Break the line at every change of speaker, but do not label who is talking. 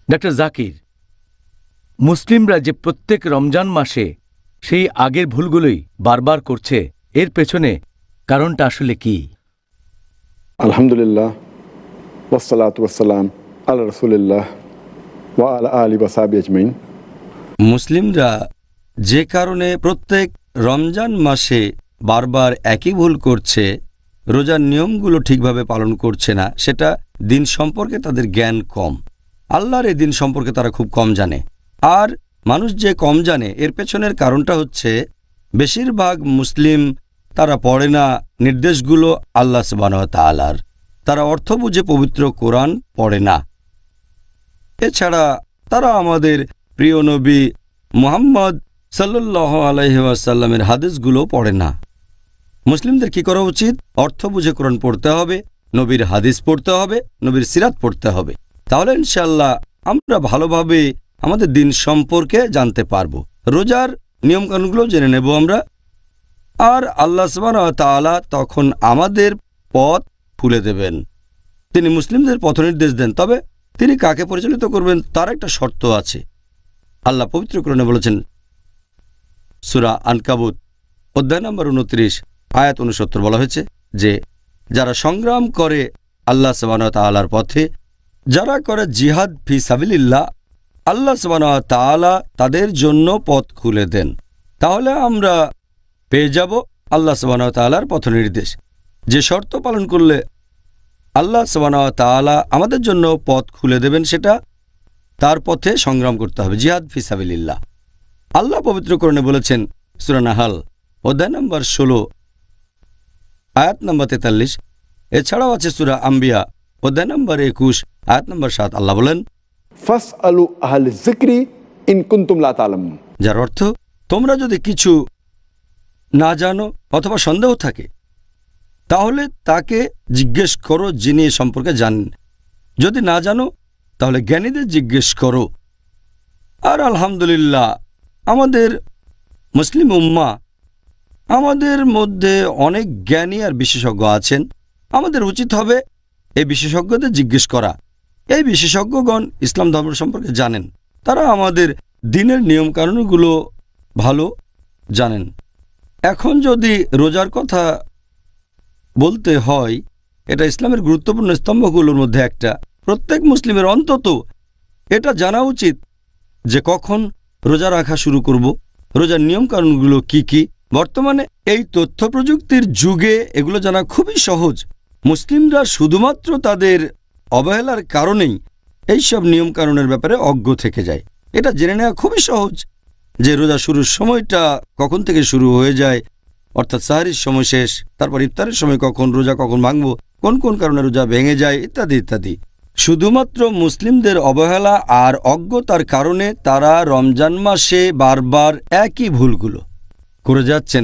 Doctor Zakir, মুসলিমরা যে প্রত্যেক রমজান মাসে সেই আগের ভুলগুলোই বারবার করছে, এর পেছনে কারণটা আসলে কি?
আলহামদুলিল্লাহ, ওয়াসসালাতু ওয়াসসালাম আলা রাসূলিল্লাহ ওয়া আলা আলিহি ওয়া সাহবিহি আজমাইন।
মুসলিমরা যে কারণে প্রত্যেক রমজান মাসে বারবার একই ভুল করছে, রোজার নিয়মগুলো ঠিকভাবে পালন করছে না, সেটা দিন সম্পর্কে তাদের জ্ঞান কম। আল্লাহর এই দিন সম্পর্কে তারা খুব কম জানে। আর মানুষ যে কম জানে এর পেছনের কারণটা হচ্ছে বেশিরভাগ মুসলিম তারা পড়ে না নির্দেশগুলো আল্লাহ সুবহানাহু ওয়া তাআলার, তারা অর্থ বুঝে পবিত্র কোরআন পড়ে না। এছাড়া তারা আমাদের প্রিয় নবী মুহাম্মদ সাল্লাল্লাহু আলাইহি ওয়াসাল্লামের হাদিসগুলো পড়ে না। মুসলিমদের কি করা উচিত? অর্থ বুঝে কোরআন পড়তে হবে, নবীর হাদিস পড়তে হবে, নবীর সিরাত পড়তে হবে। তাহলে ইনশাআল্লাহ আমরা ভালোভাবে আমাদের দিন সম্পর্কে জানতে পারব, রোজার নিয়মকানুনগুলো জেনে নেব আমরা। আর আল্লাহ সুবহানাহু ওয়া তাআলা তখন আমাদের পথ খুলে দেবেন। তিনি মুসলিমদের পথনির্দেশ দেন, তবে তিনি কাকে পরিচালিত করবেন তার একটা শর্ত আছে। আল্লাহ পবিত্র কোরআনে বলেছেন, সূরা আনকাবুত অধ্যায় নম্বর 29 আয়াত 69 বলা হয়েছে যে যারা সংগ্রাম করে আল্লাহ সুবহানাহু ওয়া তাআলার পথে, যারা করে জিহাদ ফি সাবিলিল্লাহ, আল্লাহ সুবহানাহু ওয়া তাআলা তাদের জন্য পথ খুলে দেন। তাহলে আমরা পেয়ে যাব আল্লাহ সুবহানাহু ওয়া তাআলার পথনির্দেশ। যে শর্ত পালন করলে আল্লাহ সুবহানাহু ওয়া তাআলা আমাদের জন্য পথ খুলে দেবেন, সেটা তার পথে সংগ্রাম করতে হবে, জিহাদ ফি সাবিলিল্লাহ। আল্লাহ পবিত্র কোরআনে বলেছেন সূরা নাহাল অধ্যায় নম্বর 16 আয়াত নম্বর 43। এছাড়াও আছে সূরা আম্বিয়া অধ্যায় নম্বর 21 আয়াত নম্বর 7। আল্লাহ বলেন,
ফাসআলু আহলা যিকরি ইন কুনতুম লা তা'লামুন।
যার অর্থ, তোমরা যদি কিছু না জানো অথবা সন্দেহ থাকে তাহলে তাকে জিজ্ঞেস করো যিনি এ সম্পর্কে জানেন। যদি না জানো তাহলে জ্ঞানীদের জিজ্ঞেস করো। আর আলহামদুলিল্লাহ আমাদের মুসলিম উম্মাহ, আমাদের মধ্যে অনেক জ্ঞানী আর বিশেষজ্ঞ আছেন। আমাদের উচিত হবে এই বিশেষজ্ঞদের জিজ্ঞেস করা। এই বিশেষজ্ঞগণ ইসলাম ধর্ম সম্পর্কে জানেন, তারা আমাদের দিনের নিয়মকানুনগুলো ভালো জানেন। এখন যদি রোজার কথা বলতে হয়, এটা ইসলামের গুরুত্বপূর্ণ স্তম্ভগুলোর মধ্যে একটা। প্রত্যেক মুসলিমের অন্তত এটা জানা উচিত যে কখন রোজা রাখা শুরু করব, রোজার নিয়মকানুনগুলো কি কি। বর্তমানে এই তথ্য প্রযুক্তির যুগে এগুলো জানা খুবই সহজ। মুসলিমরা শুধুমাত্র তাদের অবহেলার কারণেই এইসব নিয়মকানুনের ব্যাপারে অজ্ঞ থেকে যায়। এটা জেনে নেওয়া খুবই সহজ যে রোজা শুরুর সময়টা কখন থেকে শুরু হয়ে যায়, অর্থাৎ সাহরির সময় শেষ, তারপর ইফতারের সময় কখন, রোজা কখন ভাঙব, কোন কোন কারণে রোজা ভেঙে যায়, ইত্যাদি ইত্যাদি। শুধুমাত্র মুসলিমদের অবহেলা আর অজ্ঞতার কারণে তারা রমজান মাসে বারবার একই ভুলগুলো করে যাচ্ছেন।